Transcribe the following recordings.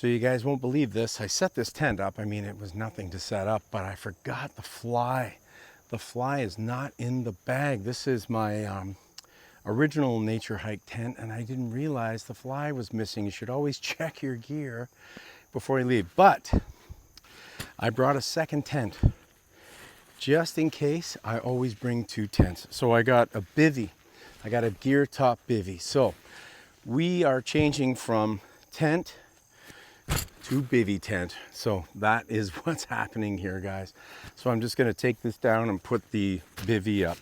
So you guys won't believe this. I set this tent up. I mean, it was nothing to set up, but I forgot the fly. The fly is not in the bag. This is my original nature hike tent, and I didn't realize the fly was missing. You should always check your gear before you leave. But I brought a second tent just in case. I always bring two tents. So I got a bivvy. I got a Geertop Bivvy. So we are changing from tent to bivvy tent. So that is what's happening here, guys. So I'm just going to take this down and put the bivvy up.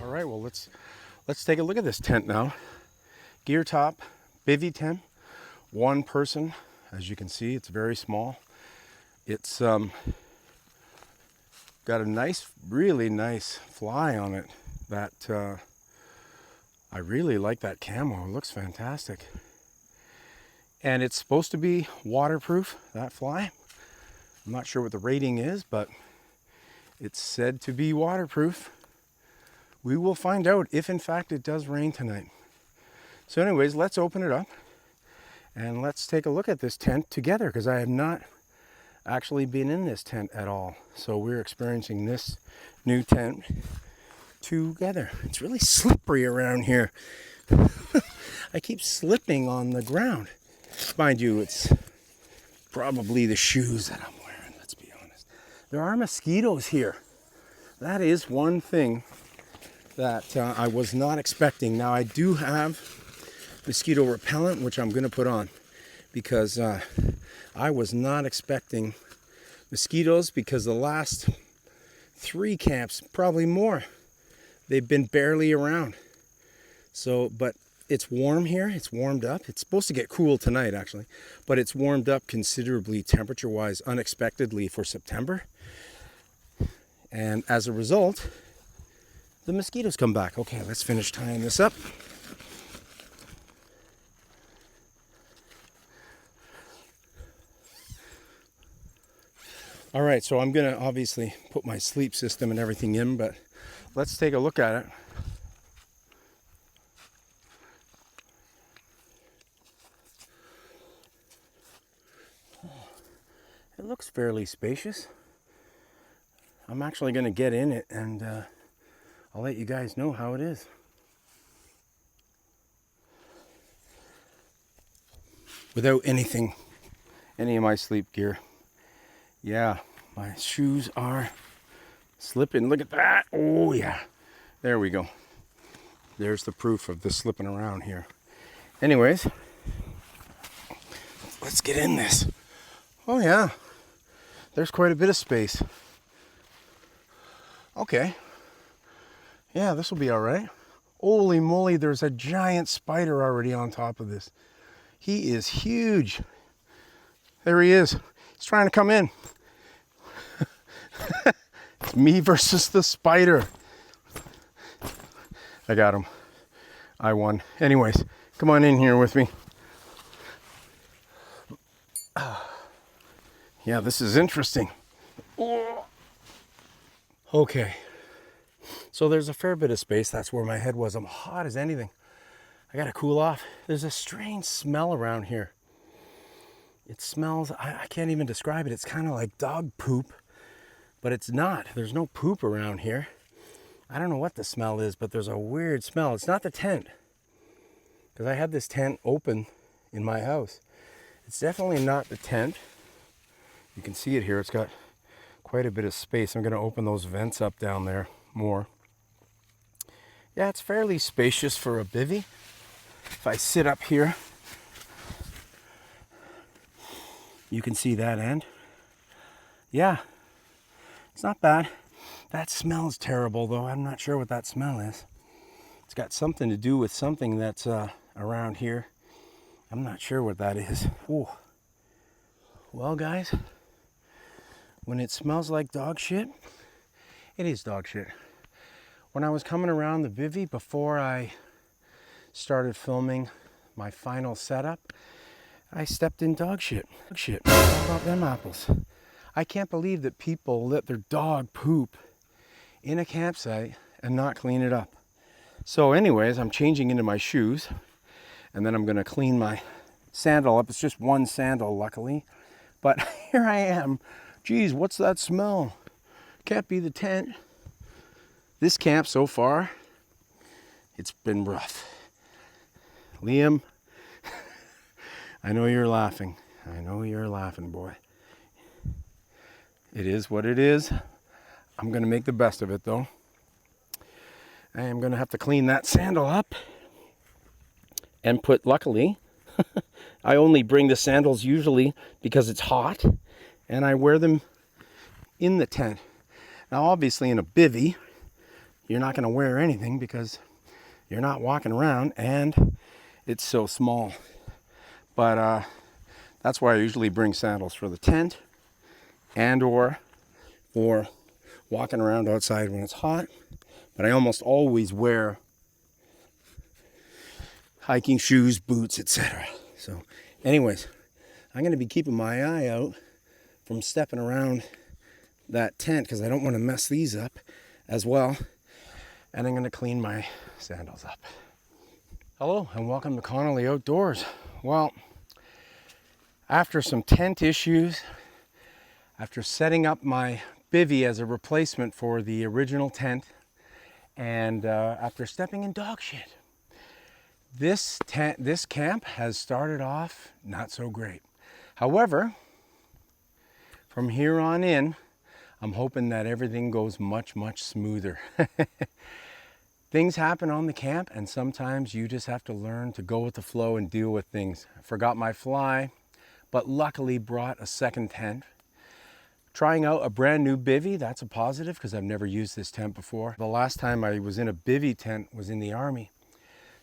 All right, well, let's take a look at this tent now. Geertop Bivvy tent, one person. As you can see, it's very small. It's got a nice, really nice fly on it. That I really like that camo. It looks fantastic. And it's supposed to be waterproof, that fly. I'm not sure what the rating is, but it's said to be waterproof. We will find out if in fact it does rain tonight. So anyways, let's open it up and let's take a look at this tent together, because I have not actually been in this tent at all. So we're experiencing this new tent together. It's really slippery around here. I keep slipping on the ground. Mind you, it's probably the shoes that I'm wearing, let's be honest. There are mosquitoes here. That is one thing that I was not expecting. Now I do have mosquito repellent, which I'm going to put on, because I was not expecting mosquitoes, because the last 3 camps, probably more, they've been barely around. So, but it's warm here. It's warmed up. It's supposed to get cool tonight, actually, but it's warmed up considerably temperature-wise, unexpectedly for September. And as a result, the mosquitoes come back. Okay, let's finish tying this up. All right, so I'm gonna obviously put my sleep system and everything in, but let's take a look at it. It looks fairly spacious. I'm actually gonna get in it and I'll let you guys know how it is. Without any of my sleep gear. Yeah, my shoes are slipping. Look at that. Oh yeah, there we go. There's the proof of this slipping around here. Anyways, let's get in this. Oh yeah, there's quite a bit of space. Okay. Yeah, this will be all right. Holy moly, there's a giant spider already on top of this. He is huge. There he is. He's trying to come in. It's me versus the spider. I got him. I won. Anyways, come on in here with me. Yeah, this is interesting. Okay. So there's a fair bit of space. That's where my head was. I'm hot as anything. I gotta cool off. There's a strange smell around here. It smells, I can't even describe it. It's kind of like dog poop, but it's not. There's no poop around here. I don't know what the smell is, but there's a weird smell. It's not the tent, because I had this tent open in my house. It's definitely not the tent. You can see it here. It's got quite a bit of space. I'm gonna open those vents up down there more. Yeah, it's fairly spacious for a bivvy. If I sit up here, You can see that end. Yeah, it's not bad. That smells terrible though. I'm not sure what that smell is. It's got something to do with something that's around here. I'm not sure what that is. Ooh. Well guys, when it smells like dog shit, it is dog shit. When I was coming around the bivvy before I started filming my final setup, I stepped in dog shit. Dog shit. How about them apples? I can't believe that people let their dog poop in a campsite and not clean it up. So anyways, I'm changing into my shoes and then I'm gonna clean my sandal up. It's just one sandal, luckily. But here I am. Geez, what's that smell? Can't be the tent. This camp so far, it's been rough. Liam, I know you're laughing. I know you're laughing, boy. It is what it is. I'm gonna make the best of it though. I am gonna have to clean that sandal up and put, luckily, I only bring the sandals usually because it's hot and I wear them in the tent. Now obviously in a bivvy, you're not gonna wear anything because you're not walking around and it's so small. But that's why I usually bring sandals for the tent and or for walking around outside when it's hot. But I almost always wear hiking shoes, boots, etc. So anyways, I'm going to be keeping my eye out from stepping around that tent because I don't want to mess these up as well. And I'm going to clean my sandals up. Hello and welcome to Connolly Outdoors. Well, after some tent issues, after setting up my bivvy as a replacement for the original tent, and after stepping in dog shit, this camp has started off not so great. However, from here on in, I'm hoping that everything goes much, much smoother. Things happen on the camp, and sometimes you just have to learn to go with the flow and deal with things. I forgot my fly, but luckily brought a second tent. Trying out a brand new bivvy, that's a positive because I've never used this tent before. The last time I was in a bivvy tent was in the Army.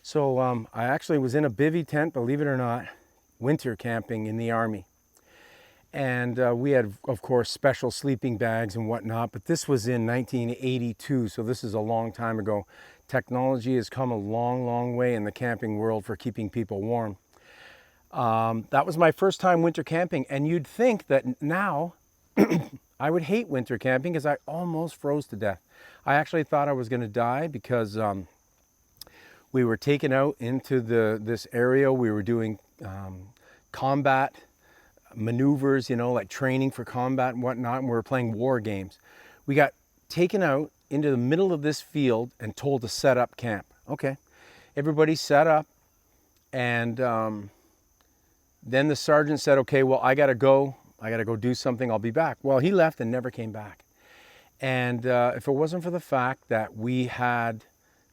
So I actually was in a bivvy tent, believe it or not, winter camping in the Army. And we had, of course, special sleeping bags and whatnot, but this was in 1982, so this is a long time ago. Technology has come a long, long way in the camping world for keeping people warm. That was my first time winter camping, and you'd think that now I would hate winter camping because I almost froze to death. I actually thought I was going to die because we were taken out into this area. We were doing combat maneuvers, you know, like training for combat and whatnot, and we were playing war games. We got taken out into the middle of this field and told to set up camp. Okay, everybody set up, and then the sergeant said, okay, well, I gotta go do something, I'll be back. Well, he left and never came back. And if it wasn't for the fact that we had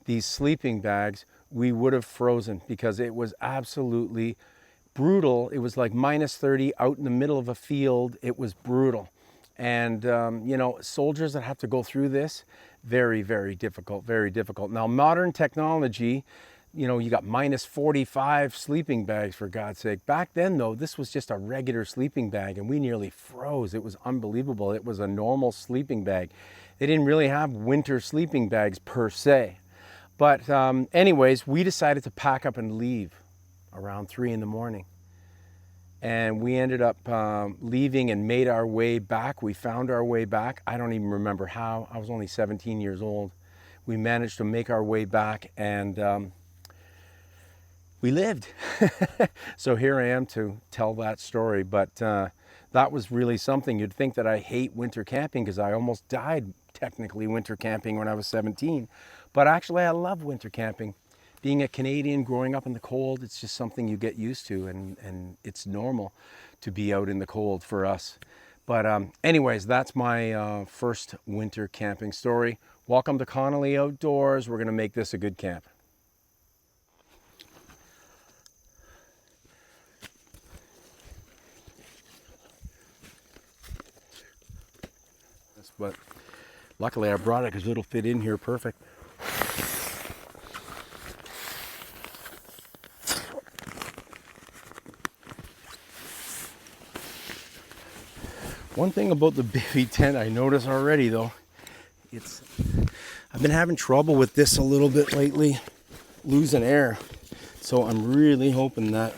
these sleeping bags, we would have frozen because it was absolutely brutal. It was like minus 30 out in the middle of a field. It was brutal. And, you know, soldiers that have to go through this, very, very difficult, very difficult. Now, modern technology, you know, you got minus 45 sleeping bags, for God's sake. Back then, though, this was just a regular sleeping bag, and we nearly froze. It was unbelievable. It was a normal sleeping bag. They didn't really have winter sleeping bags per se. But anyways, we decided to pack up and leave around 3 in the morning. And we ended up leaving and made our way back. We found our way back. I don't even remember how. I was only 17 years old. We managed to make our way back, and we lived. So here I am to tell that story. But that was really something. You'd think that I hate winter camping because I almost died technically winter camping when I was 17. But actually I love winter camping. Being a Canadian, growing up in the cold, it's just something you get used to, and it's normal to be out in the cold for us. But anyways, that's my first winter camping story. Welcome to Connolly Outdoors. We're gonna make this a good camp. but luckily I brought it because it'll fit in here perfect. One thing about the bivvy tent I notice already though, I've been having trouble with this a little bit lately, losing air. So I'm really hoping that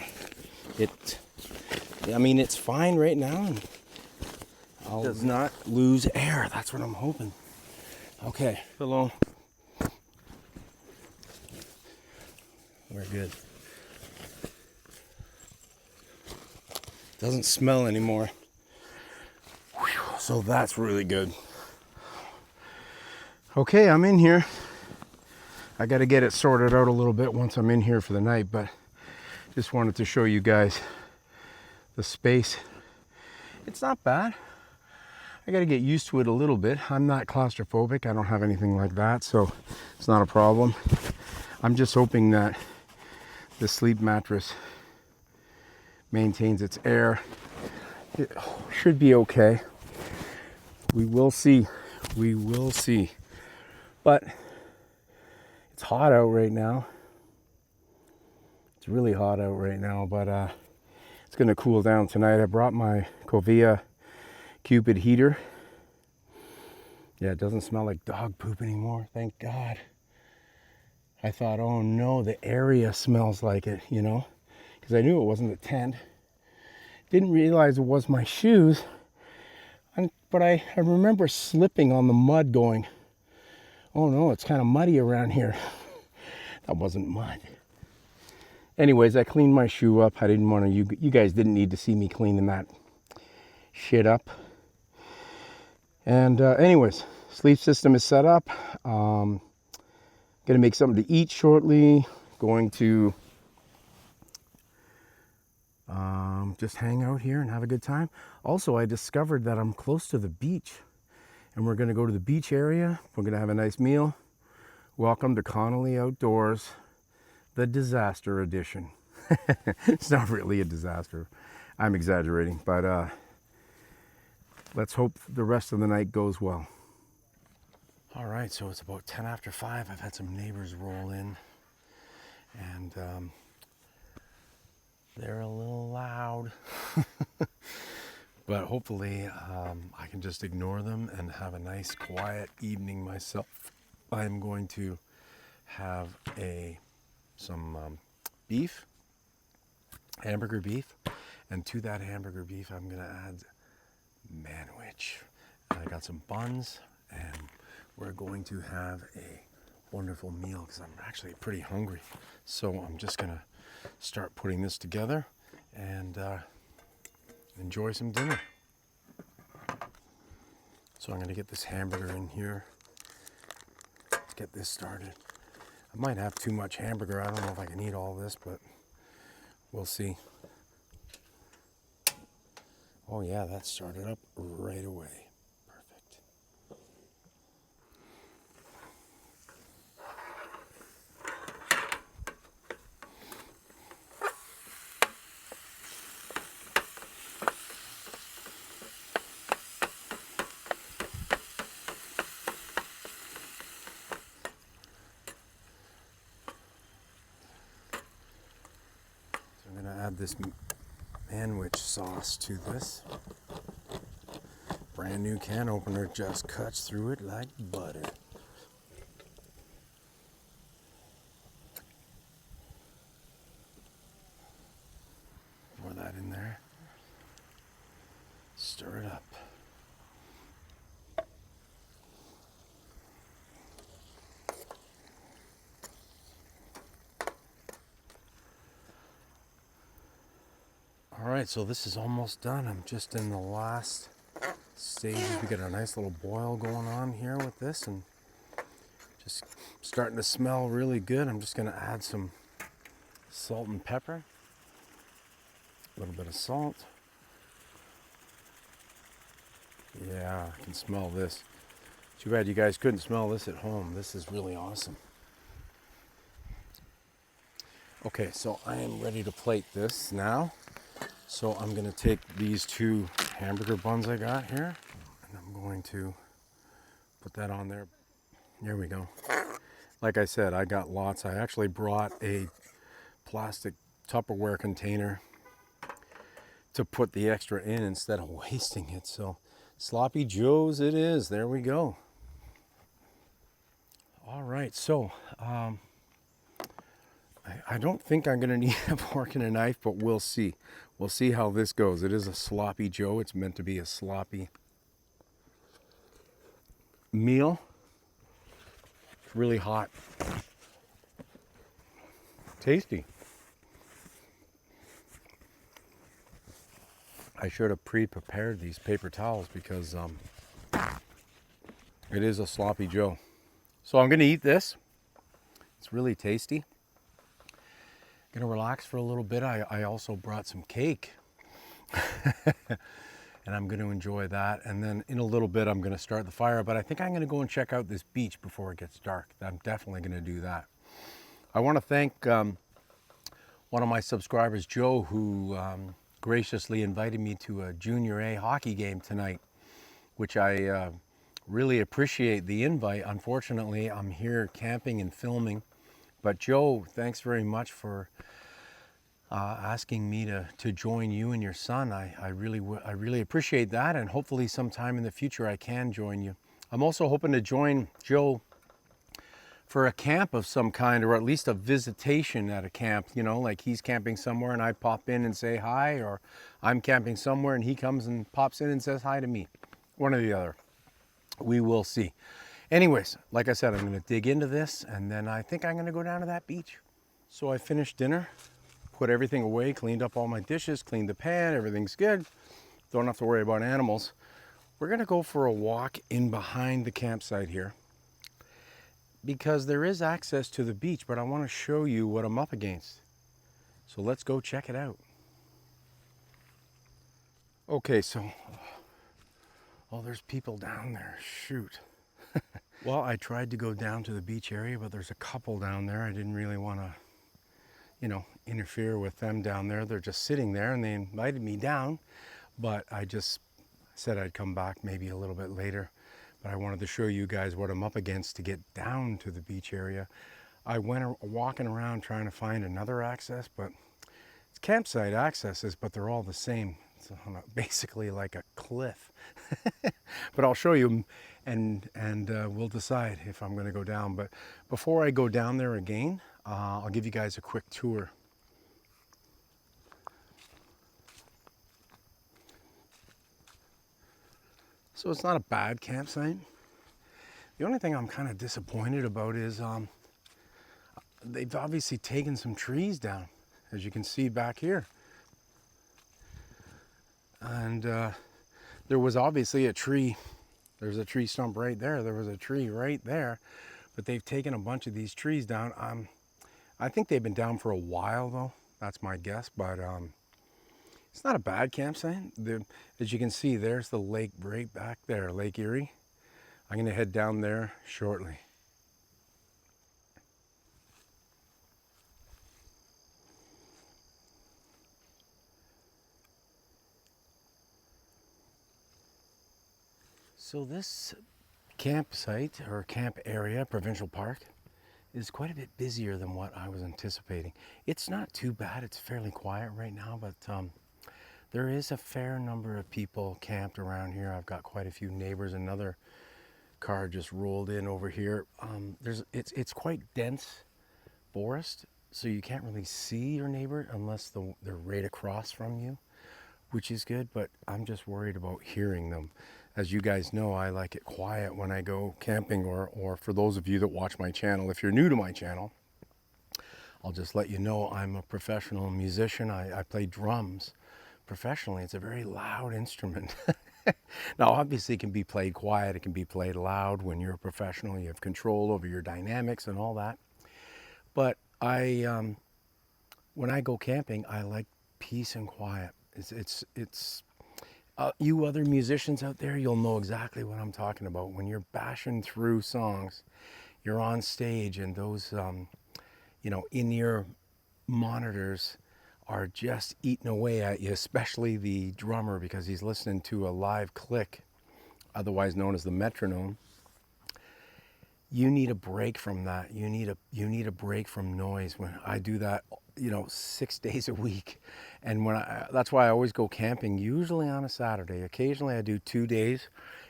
it's fine right now and it does not lose air. That's what I'm hoping. Okay, hello. We're good. Doesn't smell anymore. So that's really good. Okay, I'm in here. I got to get it sorted out a little bit once I'm in here for the night, but just wanted to show you guys the space. It's not bad. I got to get used to it a little bit. I'm not claustrophobic. I don't have anything like that, so it's not a problem. I'm just hoping that the sleep mattress maintains its air. It should be okay. We will see. We will see. But it's hot out right now. It's really hot out right now, but it's going to cool down tonight. I brought my Covia Cupid heater. Yeah, it doesn't smell like dog poop anymore, thank God. I thought, oh no, the area smells like it, you know, because I knew it wasn't the tent. Didn't realize it was my shoes, but I remember slipping on the mud going, oh no, it's kind of muddy around here. That wasn't mud. Anyways, I cleaned my shoe up. I didn't want to, you guys didn't need to see me cleaning that shit up. And anyways, sleep system is set up. Gonna make something to eat shortly. Going to just hang out here and have a good time. Also, I discovered that I'm close to the beach and we're gonna go to the beach area. We're gonna have a nice meal. Welcome to Connolly Outdoors, the disaster edition. It's not really a disaster. I'm exaggerating, but let's hope the rest of the night goes well. All right, so it's about 10 after 5. I've had some neighbors roll in and they're a little loud. But hopefully I can just ignore them and have a nice quiet evening myself. I'm going to have some beef, hamburger beef, and to that hamburger beef I'm gonna add manwich. I got some buns and we're going to have a wonderful meal because I'm actually pretty hungry. So I'm just gonna start putting this together and enjoy some dinner. So I'm gonna get this hamburger in here. Let's get this started. I might have too much hamburger. I don't know if I can eat all this, but we'll see. Oh yeah, that started up right away. Perfect. So I'm gonna add this manwich sauce to this. Brand new can opener, just cuts through it like butter. Pour that in there. Stir it up. All right, so this is almost done. I'm just in the last stages. We got a nice little boil going on here with this and just starting to smell really good. I'm just gonna add some salt and pepper, a little bit of salt. Yeah, I can smell this. Too bad you guys couldn't smell this at home. This is really awesome. Okay, so I am ready to plate this now. So I'm gonna take these two hamburger buns I got here and I'm going to Put that on there. There we go. Like I said, I got lots. I actually brought a plastic Tupperware container to put the extra in instead of wasting it. So Sloppy Joe's it is. There we go. All right, so I don't think I'm gonna need a fork and a knife, but we'll see. We'll see how this goes. It is a Sloppy Joe. It's meant to be a sloppy meal. It's really hot. Tasty. I should have pre-prepared these paper towels because it is a Sloppy Joe. So I'm gonna eat this. It's really tasty. Gonna relax for a little bit. I also brought some cake and I'm gonna enjoy that. And then in a little bit, I'm gonna start the fire, but I think I'm gonna go and check out this beach before it gets dark. I'm definitely gonna do that. I wanna thank one of my subscribers, Joe, who graciously invited me to a Junior A hockey game tonight, which I really appreciate the invite. Unfortunately, I'm here camping and filming, but Joe, thanks very much for asking me to join you and your son. I really appreciate that, and hopefully sometime in the future I can join you. I'm also hoping to join Joe for a camp of some kind, or at least a visitation at a camp, you know, like he's camping somewhere and I pop in and say hi, or I'm camping somewhere and he comes and pops in and says hi to me. One or the other. We will see. Anyways, like I said, I'm going to dig into this, and then I think I'm going to go down to that beach. So I finished dinner, put everything away, cleaned up all my dishes, cleaned the pan, everything's good. Don't have to worry about animals. We're going to go for a walk in behind the campsite here, because there is access to the beach, but I want to show you what I'm up against. So let's go check it out. Okay, so, oh, there's people down there, shoot. Well, I tried to go down to the beach area, but there's a couple down there. I didn't really want to, you know, interfere with them down there. They're just sitting there and they invited me down, but I just said I'd come back maybe a little bit later. But I wanted to show you guys what I'm up against to get down to the beach area. I went walking around trying to find another access, but it's campsite accesses, but they're all the same. It's basically like a cliff. But I'll show you, and we'll decide if I'm going to go down. But before I go down there again, I'll give you guys a quick tour. So it's not a bad campsite. The only thing I'm kind of disappointed about is they've obviously taken some trees down, as you can see back here. And there was obviously a tree. There's a tree stump right there. There was a tree right there. But they've taken a bunch of these trees down. I think they've been down for a while, though. That's my guess. But it's not a bad campsite. As you can see, there's the lake right back there, Lake Erie. I'm going to head down there shortly. So this campsite, or camp area, Provincial Park, is quite a bit busier than what I was anticipating. It's not too bad. It's fairly quiet right now, but there is a fair number of people camped around here. I've got quite a few neighbors. Another car just rolled in over here. It's quite dense forest, so you can't really see your neighbor unless they're right across from you, which is good, but I'm just worried about hearing them. As you guys know, I like it quiet when I go camping, or for those of you that watch my channel, if you're new to my channel, I'll just let you know I'm a professional musician. I play drums professionally. It's a very loud instrument. Now, obviously, it can be played quiet. It can be played loud. When you're a professional, you have control over your dynamics and all that. But when I go camping, I like peace and quiet. It's you other musicians out there, you'll know exactly what I'm talking about. When you're bashing through songs, you're on stage, and those in-ear monitors are just eating away at you, especially the drummer, because he's listening to a live click, otherwise known as the metronome. you need a break from that. You need a break from noise. When I do that, 6 days a week, and that's why I always go camping. Usually on a Saturday. Occasionally I do 2 days,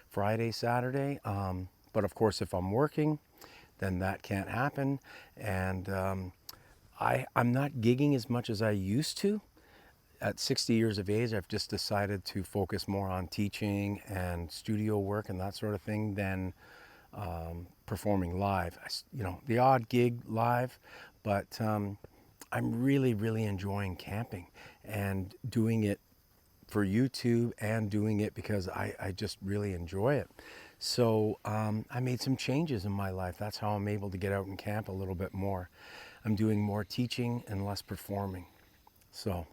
Friday, Saturday. But of course, if I'm working, then that can't happen. And I'm not gigging as much as I used to. At 60 years of age, I've just decided to focus more on teaching and studio work and that sort of thing than performing live. The odd gig live, but I'm really, really enjoying camping and doing it for YouTube and doing it because I just really enjoy it. So I made some changes in my life. That's how I'm able to get out and camp a little bit more. I'm doing more teaching and less performing. So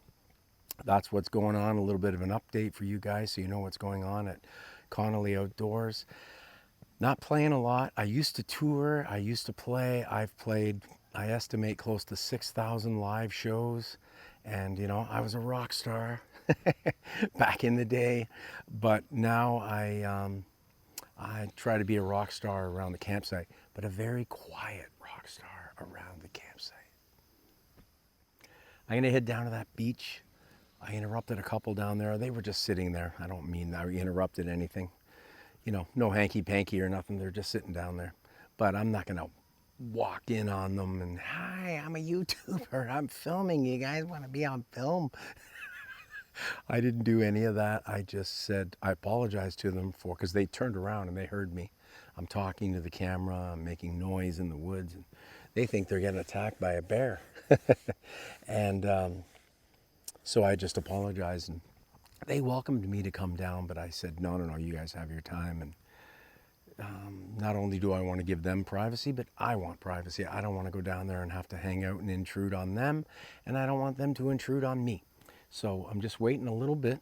that's what's going on. A little bit of an update for you guys so you know what's going on at Connolly Outdoors. Not playing a lot. I used to tour. I used to play. I've played, I estimate, close to 6,000 live shows. And, I was a rock star back in the day. But now I try to be a rock star around the campsite, but a very quiet rock star around the campsite. I'm going to head down to that beach. I interrupted a couple down there. They were just sitting there. I don't mean I interrupted anything. No hanky-panky or nothing. They're just sitting down there. But I'm not going to walk in on them and, hi, I'm a YouTuber. I'm filming. You guys want to be on film? I didn't do any of that. I just said, I apologized to them because they turned around and they heard me. I'm talking to the camera. I'm making noise in the woods. And they think they're getting attacked by a bear. And so I just apologized. And they welcomed me to come down, but I said, no, you guys have your time. And not only do I want to give them privacy, but I want privacy. I don't want to go down there and have to hang out and intrude on them, and I don't want them to intrude on me. So I'm just waiting a little bit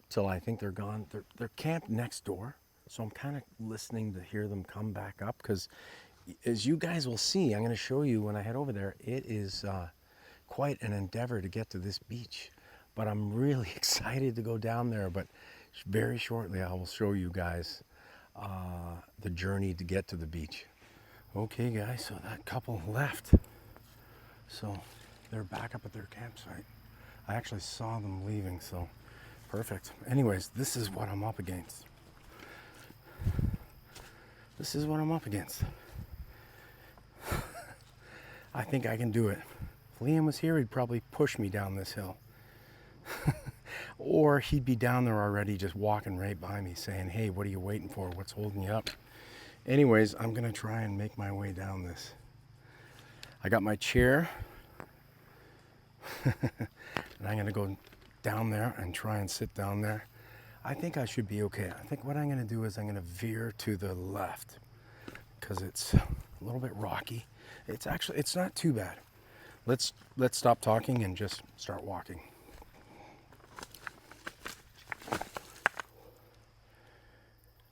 till I think they're gone. They're camped next door, so I'm kind of listening to hear them come back up, because as you guys will see, I'm going to show you when I head over there, it is quite an endeavor to get to this beach. But I'm really excited to go down there. But very shortly, I will show you guys the journey to get to the beach. Okay, guys, so that couple left. So they're back up at their campsite. I actually saw them leaving, so perfect. Anyways, this is what I'm up against. This is what I'm up against. I think I can do it. If Liam was here, he'd probably push me down this hill. Or he'd be down there already just walking right by me saying, hey, what are you waiting for? What's holding you up? Anyways, I'm going to try and make my way down this. I got my chair. And I'm going to go down there and try and sit down there. I think I should be okay. I think what I'm going to do is I'm going to veer to the left because it's a little bit rocky. It's not too bad. Let's stop talking and just start walking.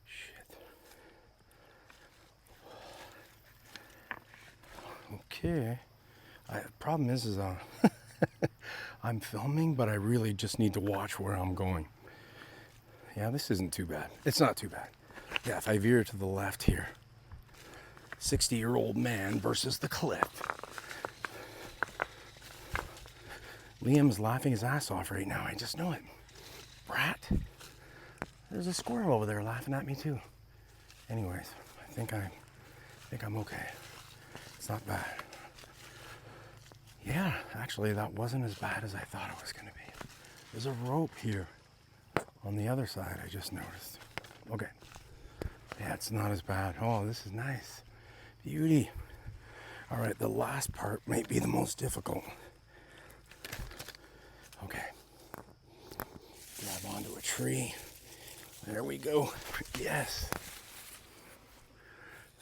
Shit. Okay. Problem is I'm filming, but I really just need to watch where I'm going. Yeah, this isn't too bad. It's not too bad. Yeah, if I veer to the left here, 60-year-old man versus the cliff. Liam's laughing his ass off right now. I just know it. Brat. There's a squirrel over there laughing at me too. Anyways, I think I'm okay. It's not bad. Yeah, actually that wasn't as bad as I thought it was going to be. There's a rope here on the other side, I just noticed. Okay. Yeah, it's not as bad. Oh, this is nice. Beauty. All right, the last part might be the most difficult. Okay. Grab onto a tree. There we go. Yes.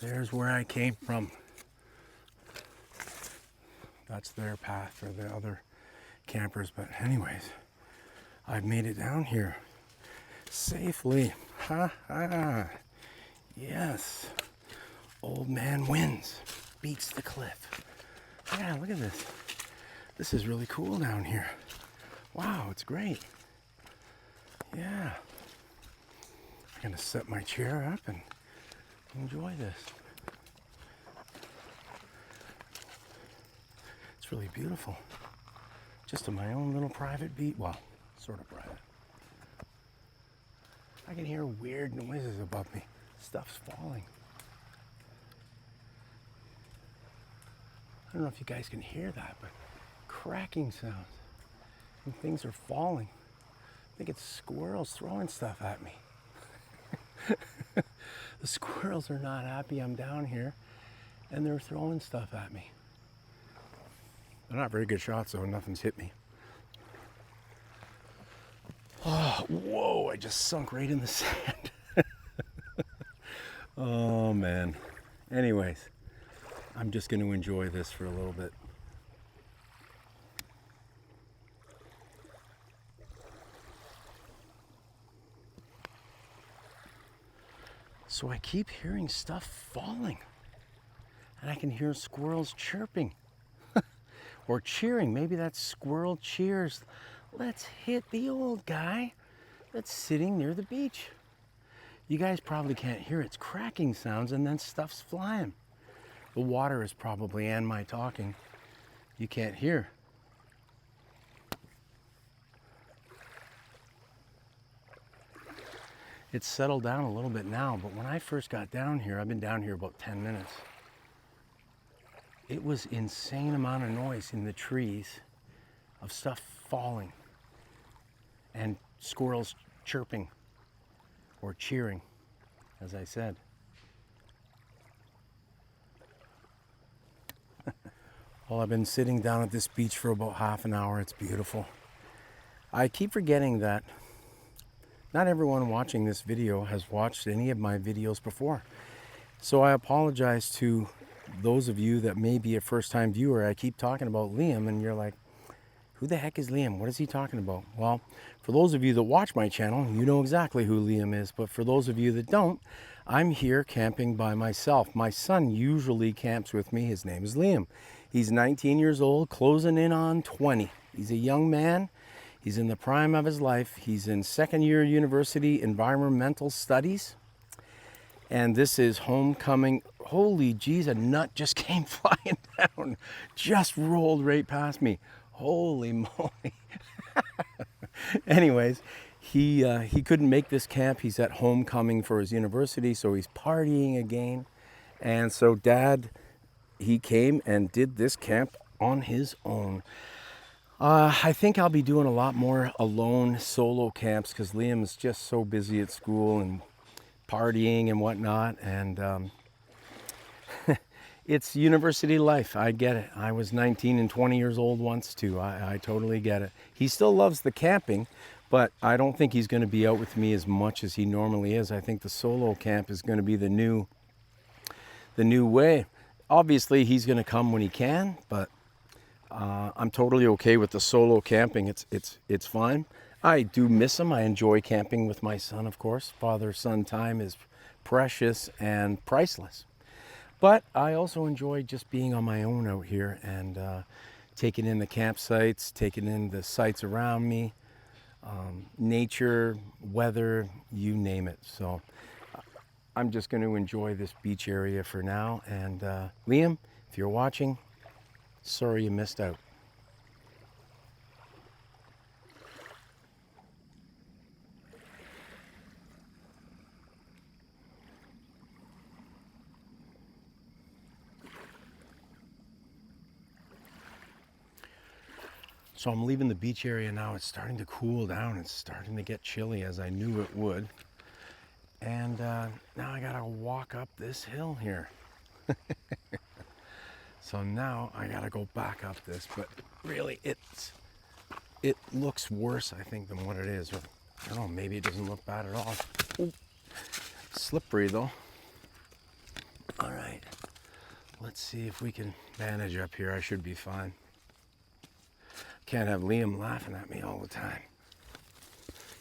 There's where I came from. That's their path for the other campers. But anyways, I've made it down here safely. Ha ha. Yes. Old man wins. Beats the cliff. Yeah, look at this. This is really cool down here. Wow, it's great. Yeah. I'm gonna set my chair up and enjoy this. That's really beautiful. Just in my own little private beach. Well, sort of private. I can hear weird noises above me. Stuff's falling. I don't know if you guys can hear that, but cracking sounds. And things are falling. I think it's squirrels throwing stuff at me. The squirrels are not happy I'm down here, and they're throwing stuff at me. They're not very good shots, though. Nothing's hit me. Oh, whoa, I just sunk right in the sand. Oh, man. Anyways, I'm just going to enjoy this for a little bit. So I keep hearing stuff falling. And I can hear squirrels chirping. Or cheering. Maybe that squirrel cheers. Let's hit the old guy that's sitting near the beach. You guys probably can't hear its cracking sounds, and then stuff's flying. The water is probably, and my talking, you can't hear. It's settled down a little bit now, but when I first got down here, I've been down here about 10 minutes. It was insane amount of noise in the trees of stuff falling and squirrels chirping or cheering, as I said. Well, I've been sitting down at this beach for about half an hour. It's beautiful. I keep forgetting that not everyone watching this video has watched any of my videos before. So I apologize to those of you that may be a first-time viewer. I keep talking about Liam, and you're like, who the heck is Liam? What is he talking about? Well, for those of you that watch my channel, you know exactly who Liam is. But for those of you that don't, I'm here camping by myself. My son usually camps with me. His name is Liam. He's 19 years old, closing in on 20. He's a young man. He's in the prime of his life. He's in second year university environmental studies. And this is homecoming. Holy geez, a nut just came flying down. Just rolled right past me. Holy moly. Anyways, he couldn't make this camp. He's at homecoming for his university, so he's partying again. And so Dad, he came and did this camp on his own. I think I'll be doing a lot more alone solo camps because Liam is just so busy at school and partying and whatnot, and it's university life. I get it. I was 19 and 20 years old once too. I totally get it. He still loves the camping, but I don't think he's going to be out with me as much as he normally is. I think the solo camp is going to be the new way. Obviously, he's going to come when he can, but I'm totally okay with the solo camping. It's fine. I do miss him. I enjoy camping with my son, of course. Father-son time is precious and priceless. But I also enjoy just being on my own out here and taking in the campsites, taking in the sights around me, nature, weather, you name it. So I'm just going to enjoy this beach area for now. And Liam, if you're watching, sorry you missed out. So I'm leaving the beach area now. It's starting to cool down. It's starting to get chilly, as I knew it would. And now I gotta walk up this hill here. So now I gotta go back up this, but really it looks worse, I think, than what it is. Or, I don't know, maybe it doesn't look bad at all. Ooh, slippery though. All right, let's see if we can manage up here. I should be fine. Can't have Liam laughing at me all the time,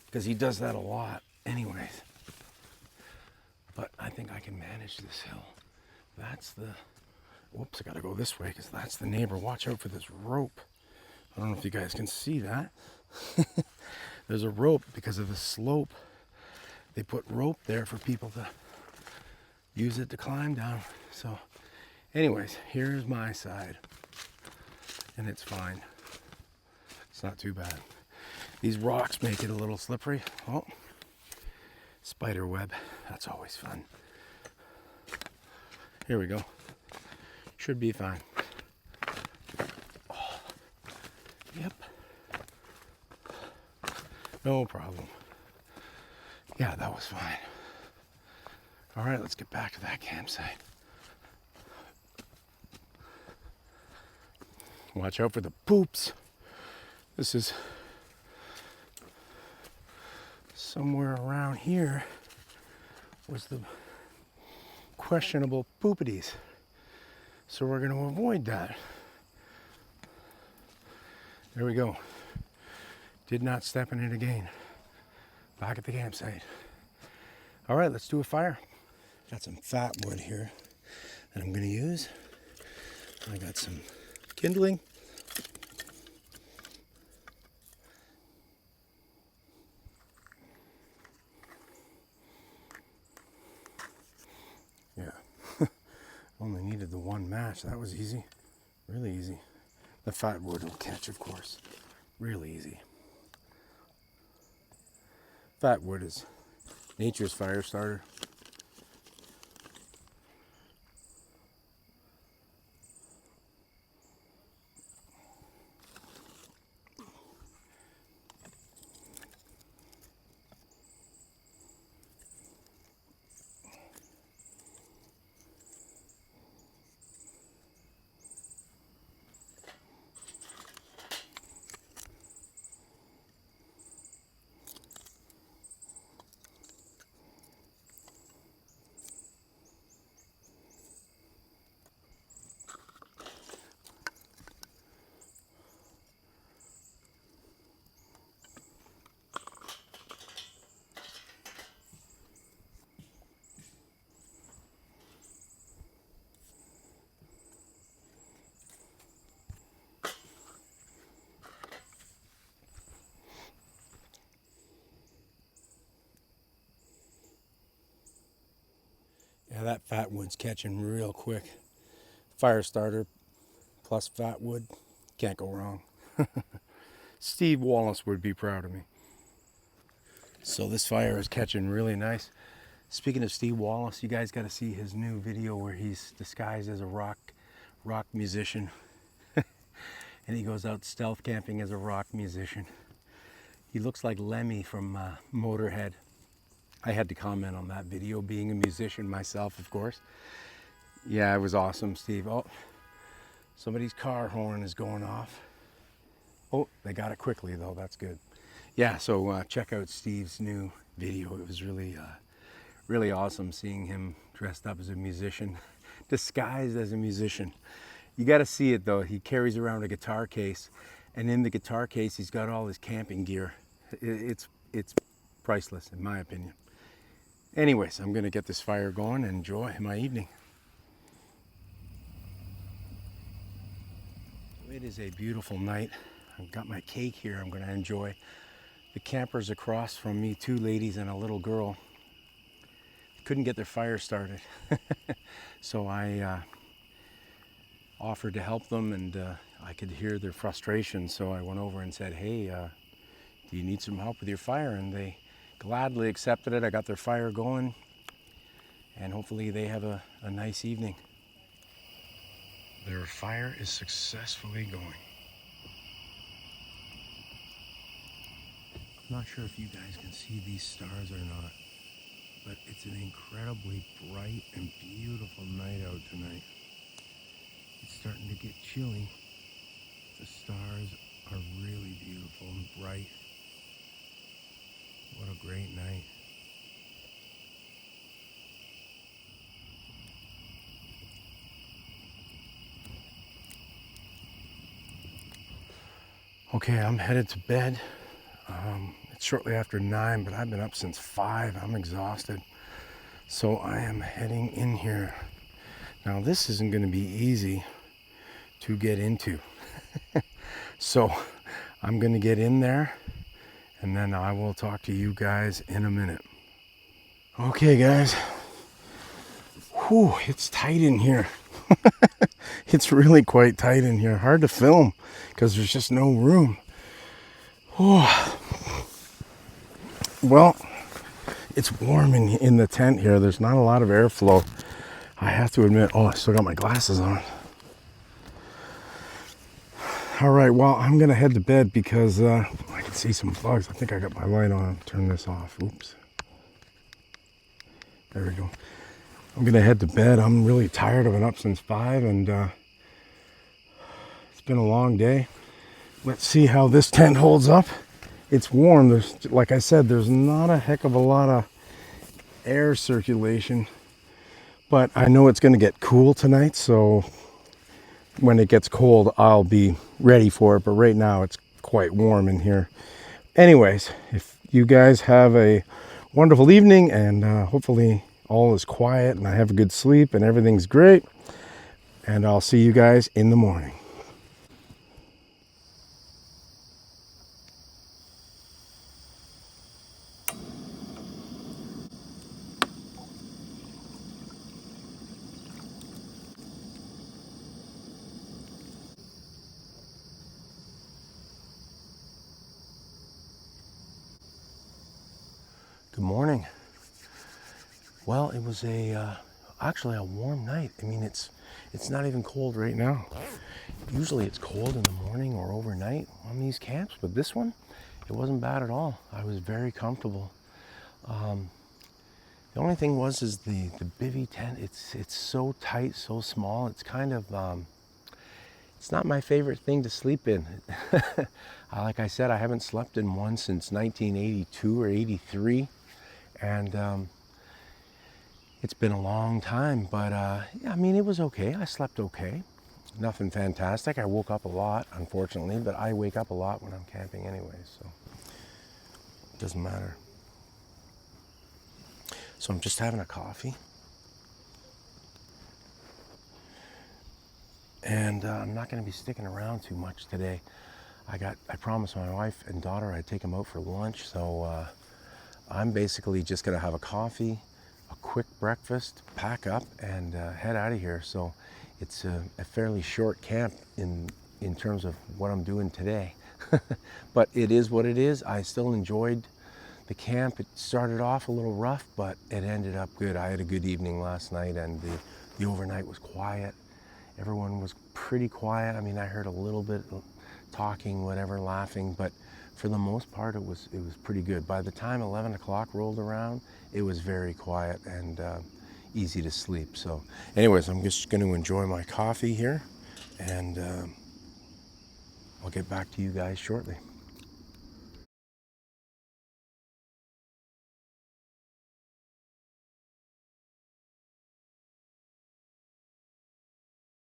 because he does that a lot anyways. But I think I can manage this hill. That's the, whoops, I gotta go this way because that's the neighbor. Watch out for this rope. I don't know if you guys can see that. There's a rope because of the slope. They put rope there for people to use it to climb down. So anyways, here's my side. and it's fine. It's not too bad. These rocks make it a little slippery. Oh, spider web. That's always fun. Here we go. Should be fine. Oh, yep. No problem. Yeah, that was fine. All right, let's get back to that campsite. Watch out for the poops. This is somewhere around here was the questionable poopities. So we're going to avoid that. There we go. Did not step in it again. Back at the campsite. All right, let's do a fire. Got some fat wood here that I'm going to use. I got some kindling. Yeah, only needed the one match. That was easy, really easy. The fat wood will catch, of course, really easy. Fat wood is nature's fire starter. Yeah, that fat wood's catching real quick. Fire starter plus fat wood, can't go wrong. Steve Wallace would be proud of me. So this fire is catching really nice. Speaking of Steve Wallace, you guys got to see his new video where he's disguised as a rock musician. And he goes out stealth camping as a rock musician. He looks like Lemmy from Motorhead. I had to comment on that video, being a musician myself, of course. Yeah, it was awesome, Steve. Oh, somebody's car horn is going off. Oh, they got it quickly, though. That's good. Yeah, so check out Steve's new video. It was really, really awesome seeing him dressed up as a musician, disguised as a musician. You got to see it, though. He carries around a guitar case, and in the guitar case, he's got all his camping gear. It's priceless, in my opinion. Anyways, I'm going to get this fire going and enjoy my evening. It is a beautiful night. I've got my cake here I'm going to enjoy. The campers across from me, 2 ladies and a little girl, couldn't get their fire started. So I offered to help them, and I could hear their frustration. So I went over and said, hey, do you need some help with your fire? And they gladly accepted it. I got their fire going, and hopefully they have a nice evening. Their fire is successfully going. I'm not sure if you guys can see these stars or not, but it's an incredibly bright and beautiful night out tonight. It's starting to get chilly. The stars are really beautiful and bright. What a great night. Okay, I'm headed to bed. It's shortly after 9, but I've been up since 5. I'm exhausted. So I am heading in here. Now this isn't going to be easy to get into. So I'm going to get in there, and then I will talk to you guys in a minute. Okay guys. Whew, it's tight in here. It's really quite tight in here. Hard to film because there's just no room. Oh. Well, it's warm in the tent here. There's not a lot of airflow. I have to admit. Oh, I still got my glasses on. All right, well, I'm gonna head to bed because I can see some bugs. I think I got my light on. Turn this off. Oops. There we go. I'm gonna head to bed. I'm really tired. I've been up since 5 and it's been a long day. Let's see how this tent holds up. It's warm. There's, like I said, there's not a heck of a lot of air circulation, but I know it's gonna get cool tonight, so when it gets cold, I'll be ready for it. But right now it's quite warm in here. Anyways, if you guys have a wonderful evening and hopefully all is quiet and I have a good sleep and everything's great, and I'll see you guys in the morning. Good morning. Well, it was actually a warm night. I mean, it's not even cold right now. Usually it's cold in the morning or overnight on these camps, but this one, it wasn't bad at all. I was very comfortable. The only thing is the bivvy tent. It's so tight, so small. It's kind of it's not my favorite thing to sleep in. Like I said, I haven't slept in one since 1982 or 83, and it's been a long time. But yeah, I mean, it was okay. I slept okay. Nothing fantastic. I woke up a lot, unfortunately, but I wake up a lot when I'm camping anyway, so it doesn't matter. So I'm just having a coffee. And I'm not going to be sticking around too much today. I promised my wife and daughter I'd take them out for lunch, so I'm basically just going to have a coffee, a quick breakfast, pack up, and head out of here. So it's a fairly short camp in terms of what I'm doing today. But it is what it is. I still enjoyed the camp. It started off a little rough, but it ended up good. I had a good evening last night, and the overnight was quiet. Everyone was pretty quiet. I mean, I heard a little bit talking, whatever, laughing, but for the most part, it was pretty good. By the time 11 o'clock rolled around, it was very quiet and easy to sleep. So anyways, I'm just going to enjoy my coffee here, and I'll get back to you guys shortly.